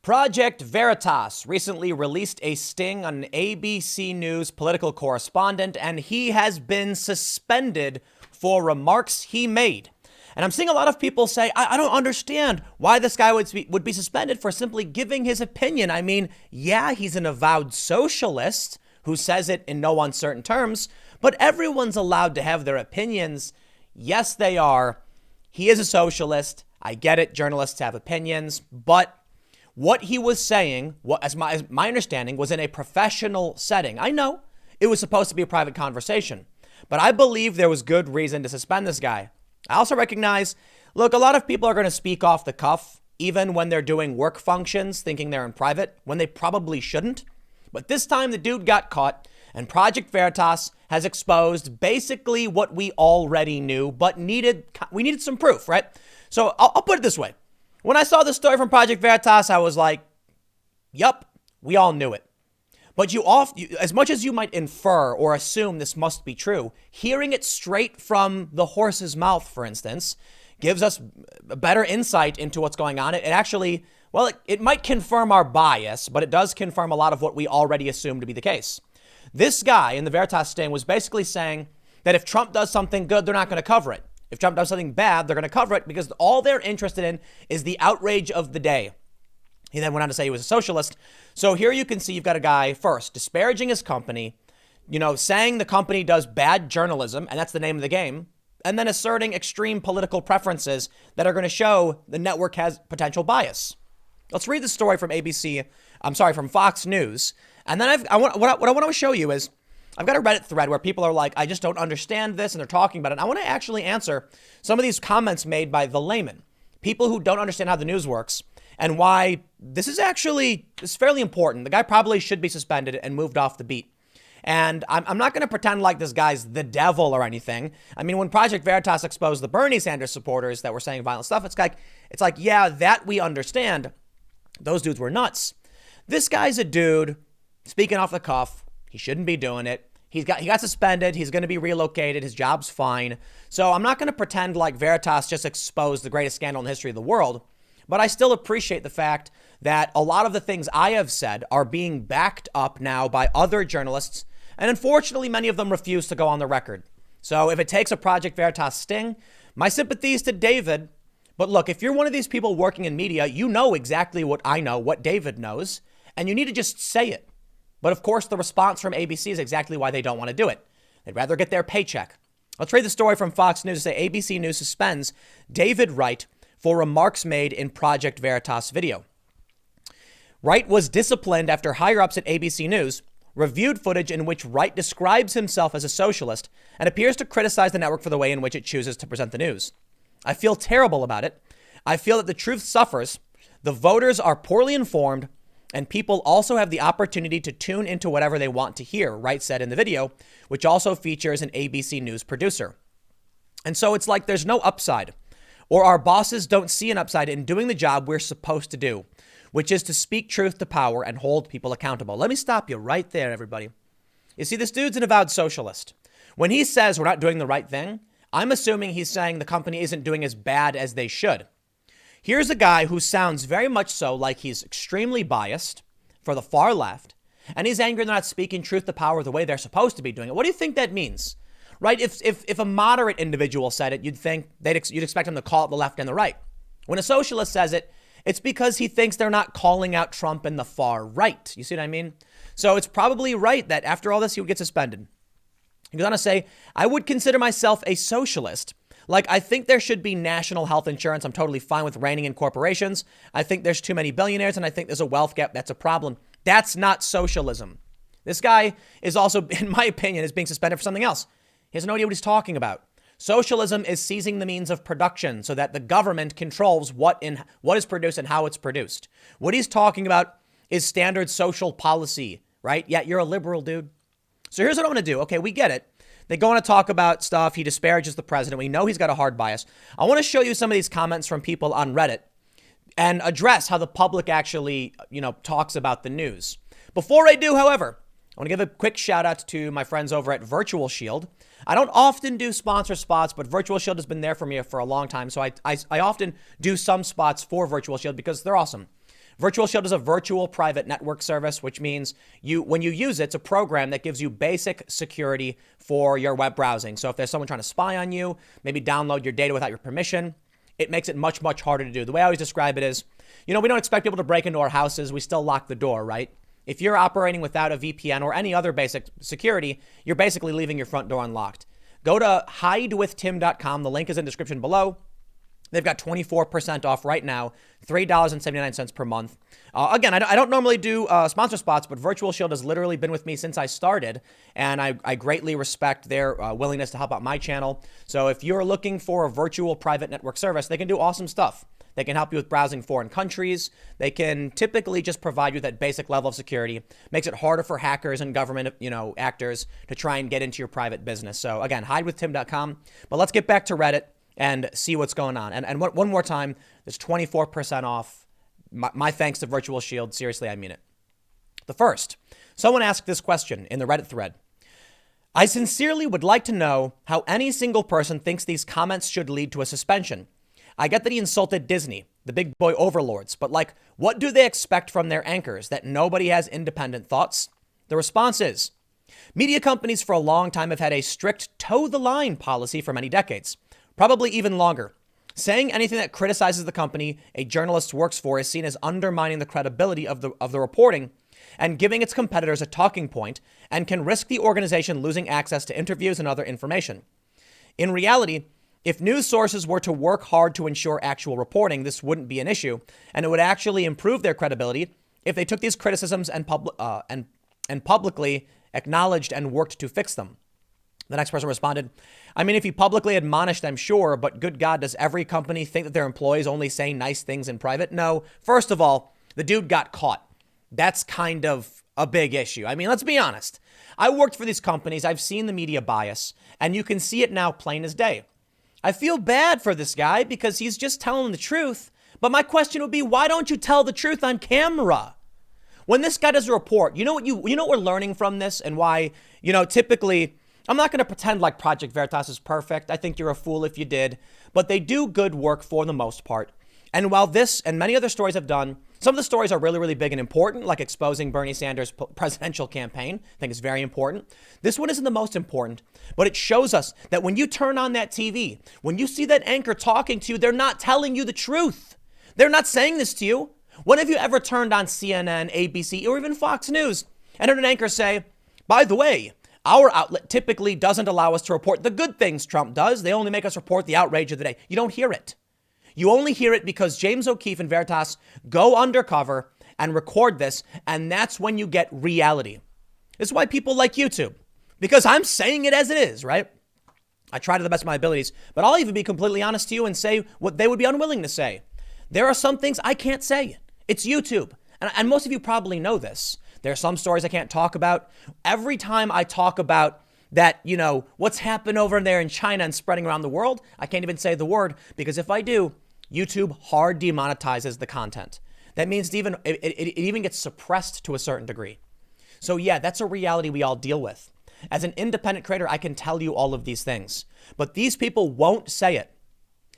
Project Veritas recently released a sting on an ABC News political correspondent, and he has been suspended for remarks he made. And I'm seeing a lot of people say, I don't understand why this guy would be suspended for simply giving his opinion. I mean, yeah, he's an avowed socialist who says it in no uncertain terms, but everyone's allowed to have their opinions. Yes, they are. He is a socialist. I get it. Journalists have opinions, but what he was saying, as my understanding, was in a professional setting. I know it was supposed to be a private conversation, but I believe there was good reason to suspend this guy. I also recognize, look, a lot of people are going to speak off the cuff, even when they're doing work functions, thinking they're in private, when they probably shouldn't. But this time the dude got caught, and Project Veritas has exposed basically what we already knew, but we needed some proof, right? So I'll put it this way. When I saw this story from Project Veritas, I was like, yup, we all knew it. But as much as you might infer or assume this must be true, hearing it straight from the horse's mouth, for instance, gives us a better insight into what's going on. It actually, well, it might confirm our bias, but it does confirm a lot of what we already assumed to be the case. This guy in the Veritas sting was basically saying that if Trump does something good, they're not going to cover it. If Trump does something bad, they're going to cover it because all they're interested in is the outrage of the day. He then went on to say he was a socialist. So here you can see you've got a guy first disparaging his company, saying the company does bad journalism, and that's the name of the game, and then asserting extreme political preferences that are going to show the network has potential bias. Let's read the story from from Fox News. And then what I want to show you is I've got a Reddit thread where people are like, I just don't understand this, and they're talking about it. And I want to actually answer some of these comments made by the layman, people who don't understand how the news works and why this is fairly important. The guy probably should be suspended and moved off the beat. And I'm not going to pretend like this guy's the devil or anything. I mean, when Project Veritas exposed the Bernie Sanders supporters that were saying violent stuff, it's like, yeah, that we understand. Those dudes were nuts. This guy's a dude speaking off the cuff. He shouldn't be doing it. He got suspended. He's going to be relocated. His job's fine. So I'm not going to pretend like Veritas just exposed the greatest scandal in the history of the world. But I still appreciate the fact that a lot of the things I have said are being backed up now by other journalists. And unfortunately, many of them refuse to go on the record. So if it takes a Project Veritas sting, my sympathies to David. But look, if you're one of these people working in media, you know exactly what I know, what David knows, and you need to just say it. But of course, the response from ABC is exactly why they don't want to do it. They'd rather get their paycheck. Let's read the story from Fox News. Say ABC News suspends David Wright for remarks made in Project Veritas video. Wright was disciplined after higher-ups at ABC News reviewed footage in which Wright describes himself as a socialist and appears to criticize the network for the way in which it chooses to present the news. I feel terrible about it. I feel that the truth suffers. The voters are poorly informed, and people also have the opportunity to tune into whatever they want to hear, Wright said in the video, which also features an ABC News producer. And so it's like there's no upside, or our bosses don't see an upside in doing the job we're supposed to do, which is to speak truth to power and hold people accountable. Let me stop you right there, everybody. You see, this dude's an avowed socialist. When he says we're not doing the right thing, I'm assuming he's saying the company isn't doing as bad as they should. Here's a guy who sounds very much so like he's extremely biased for the far left, and he's angry they're not speaking truth to power the way they're supposed to be doing it. What do you think that means? Right? If a moderate individual said it, you'd expect him to call it the left and the right. When a socialist says it, it's because he thinks they're not calling out Trump and the far right. You see what I mean? So it's probably right that after all this, he would get suspended. He goes on to say, I would consider myself a socialist. Like, I think there should be national health insurance. I'm totally fine with reining in corporations. I think there's too many billionaires, and I think there's a wealth gap. That's a problem. That's not socialism. This guy is also, in my opinion, is being suspended for something else. He has no idea what he's talking about. Socialism is seizing the means of production so that the government controls what is produced and how it's produced. What he's talking about is standard social policy, right? Yeah, you're a liberal, dude. So here's what I'm going to do. Okay, we get it. They go on to talk about stuff. He disparages the president. We know he's got a hard bias. I want to show you some of these comments from people on Reddit and address how the public actually, talks about the news. Before I do, however, I want to give a quick shout out to my friends over at Virtual Shield. I don't often do sponsor spots, but Virtual Shield has been there for me for a long time. So I often do some spots for Virtual Shield because they're awesome. Virtual Shield is a virtual private network service, which means when you use it, it's a program that gives you basic security for your web browsing. So if there's someone trying to spy on you, maybe download your data without your permission, it makes it much, much harder to do. The way I always describe it is, we don't expect people to break into our houses. We still lock the door, right? If you're operating without a VPN or any other basic security, you're basically leaving your front door unlocked. Go to hidewithtim.com. The link is in the description below. They've got 24% off right now, $3.79 per month. Again, I don't normally do sponsor spots, but Virtual Shield has literally been with me since I started, and I greatly respect their willingness to help out my channel. So if you're looking for a virtual private network service, they can do awesome stuff. They can help you with browsing foreign countries. They can typically just provide you that basic level of security. Makes it harder for hackers and government, actors to try and get into your private business. So again, hidewithtim.com. But let's get back to Reddit and see what's going on. And one more time, there's 24% off. My thanks to Virtual Shield. Seriously, I mean it. The first, someone asked this question in the Reddit thread. I sincerely would like to know how any single person thinks these comments should lead to a suspension. I get that he insulted Disney, the big boy overlords, but what do they expect from their anchors? That nobody has independent thoughts? The response is, media companies for a long time have had a strict toe the line policy for many decades, probably even longer. Saying anything that criticizes the company a journalist works for is seen as undermining the credibility of the reporting and giving its competitors a talking point, and can risk the organization losing access to interviews and other information. In reality, if news sources were to work hard to ensure actual reporting, this wouldn't be an issue, and it would actually improve their credibility if they took these criticisms and publicly acknowledged and worked to fix them. The next person responded, I mean, if he publicly admonished them, sure, but good God, does every company think that their employees only say nice things in private? No. First of all, the dude got caught. That's kind of a big issue. I mean, let's be honest. I worked for these companies. I've seen the media bias, and you can see it now plain as day. I feel bad for this guy because he's just telling the truth. But my question would be, why don't you tell the truth on camera? When this guy does a report, you know what we're learning from this, and why, typically, I'm not going to pretend like Project Veritas is perfect. I think you're a fool if you did, but they do good work for the most part. And while this and many other stories have done, some of the stories are really, really big and important, like exposing Bernie Sanders' presidential campaign. I think it's very important. This one isn't the most important, but it shows us that when you turn on that TV, when you see that anchor talking to you, they're not telling you the truth. They're not saying this to you. When have you ever turned on CNN, ABC, or even Fox News and heard an anchor say, by the way, our outlet typically doesn't allow us to report the good things Trump does. They only make us report the outrage of the day. You don't hear it. You only hear it because James O'Keefe and Veritas go undercover and record this, and that's when you get reality. This is why people like YouTube, because I'm saying it as it is, right? I try to the best of my abilities, but I'll even be completely honest to you and say what they would be unwilling to say. There are some things I can't say. It's YouTube, and most of you probably know this. There are some stories I can't talk about. Every time I talk about that, what's happened over there in China and spreading around the world, I can't even say the word, because if I do, YouTube hard demonetizes the content. That means it even gets suppressed to a certain degree. So yeah, that's a reality we all deal with. As an independent creator, I can tell you all of these things, but these people won't say it.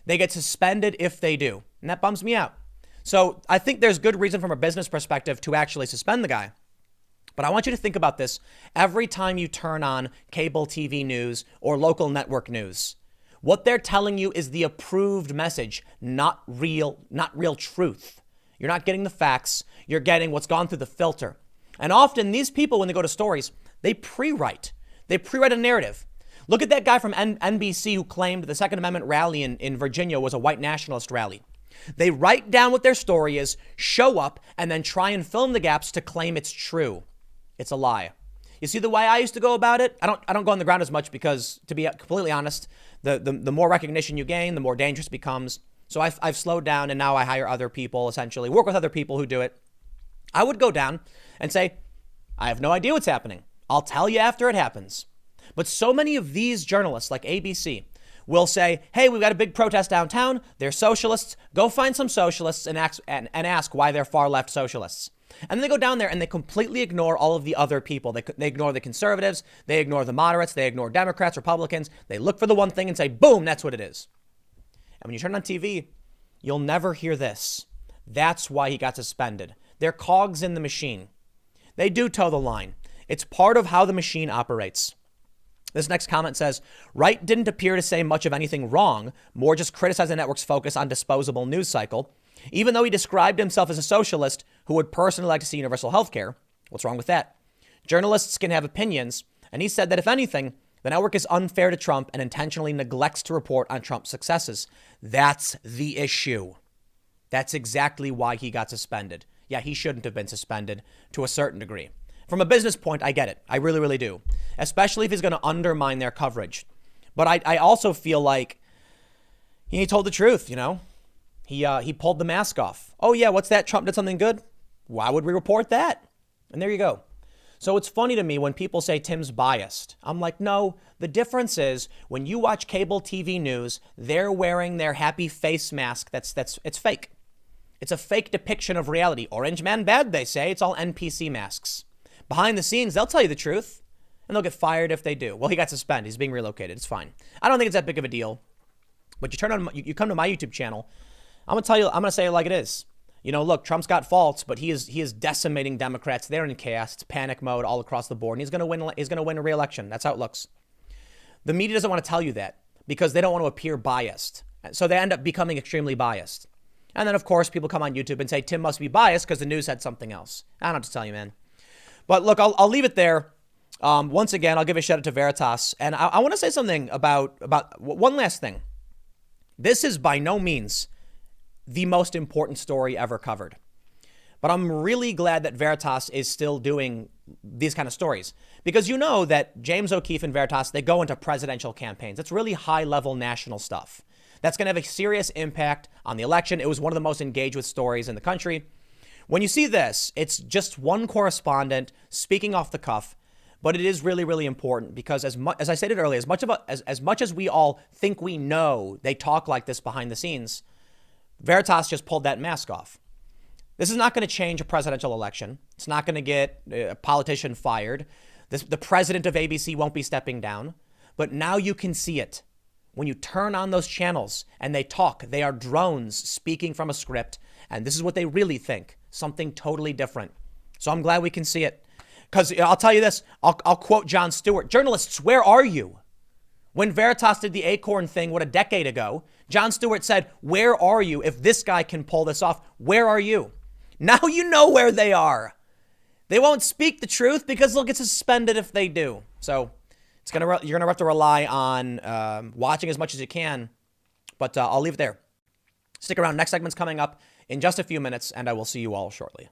They get suspended if they do, and that bums me out. So I think there's good reason from a business perspective to actually suspend the guy. But I want you to think about this every time you turn on cable TV news or local network news. What they're telling you is the approved message, not real truth. You're not getting the facts. You're getting what's gone through the filter. And often these people, when they go to stories, they pre-write. They pre-write a narrative. Look at that guy from NBC who claimed the Second Amendment rally in Virginia was a white nationalist rally. They write down what their story is, show up, and then try and fill in the gaps to claim it's true. It's a lie. You see the way I used to go about it? I don't go on the ground as much because, to be completely honest, the more recognition you gain, the more dangerous it becomes. So I've slowed down, and now I hire other people, essentially, work with other people who do it. I would go down and say, I have no idea what's happening. I'll tell you after it happens. But so many of these journalists, like ABC, will say, hey, we've got a big protest downtown. They're socialists. Go find some socialists and ask why they're far left socialists. And they go down there and they completely ignore all of the other people. They ignore the conservatives. They ignore the moderates. They ignore Democrats, Republicans. They look for the one thing and say, boom, that's what it is. And when you turn on TV, you'll never hear this. That's why he got suspended. They're cogs in the machine. They do toe the line. It's part of how the machine operates. This next comment says, Wright didn't appear to say much of anything wrong, more just criticize the network's focus on disposable news cycle. Even though he described himself as a socialist who would personally like to see universal health care. What's wrong with that? Journalists can have opinions, and he said that if anything, the network is unfair to Trump and intentionally neglects to report on Trump's successes. That's the issue. That's exactly why he got suspended. Yeah, he shouldn't have been suspended to a certain degree. From a business point, I get it. I really, really do. Especially if he's going to undermine their coverage. But I also feel like he told the truth, you know. He pulled the mask off. Oh, yeah, what's that? Trump did something good? Why would we report that? And there you go. So it's funny to me when people say Tim's biased. I'm like, no, the difference is when you watch cable TV news, they're wearing their happy face mask. It's fake. It's a fake depiction of reality. Orange man bad, they say. It's all NPC masks. Behind the scenes, they'll tell you the truth, and they'll get fired if they do. Well, he got suspended. He's being relocated. It's fine. I don't think it's that big of a deal. But you come to my YouTube channel, I'm going to say it like it is. You know, look, Trump's got faults, but he is decimating Democrats. They're in chaos. It's panic mode all across the board, and he's going to win a re-election. That's how it looks. The media doesn't want to tell you that because they don't want to appear biased. So they end up becoming extremely biased. And then, of course, people come on YouTube and say, Tim must be biased because the news said something else. I don't have to tell you, man. But look, I'll leave it there. Once again, I'll give a shout out to Veritas. And I want to say something about one last thing. This is by no means the most important story ever covered. But I'm really glad that Veritas is still doing these kind of stories. Because you know that James O'Keefe and Veritas, they go into presidential campaigns. It's really high-level national stuff. That's going to have a serious impact on the election. It was one of the most engaged with stories in the country. When you see this, it's just one correspondent speaking off the cuff, but it is really, really important because as I stated earlier, as much as we all think we know they talk like this behind the scenes, Veritas just pulled that mask off. This is not going to change a presidential election. It's not going to get a politician fired. The president of ABC won't be stepping down, but now you can see it. When you turn on those channels and they talk, they are drones speaking from a script. And this is what they really think. Something totally different. So I'm glad we can see it. Because I'll tell you this. I'll quote Jon Stewart. Journalists, where are you? When Veritas did the Acorn thing, a decade ago, Jon Stewart said, where are you? If this guy can pull this off, where are you? Now you know where they are. They won't speak the truth because they'll get suspended if they do. So you're going to have to rely on watching as much as you can. But I'll leave it there. Stick around. Next segment's coming up in just a few minutes, and I will see you all shortly.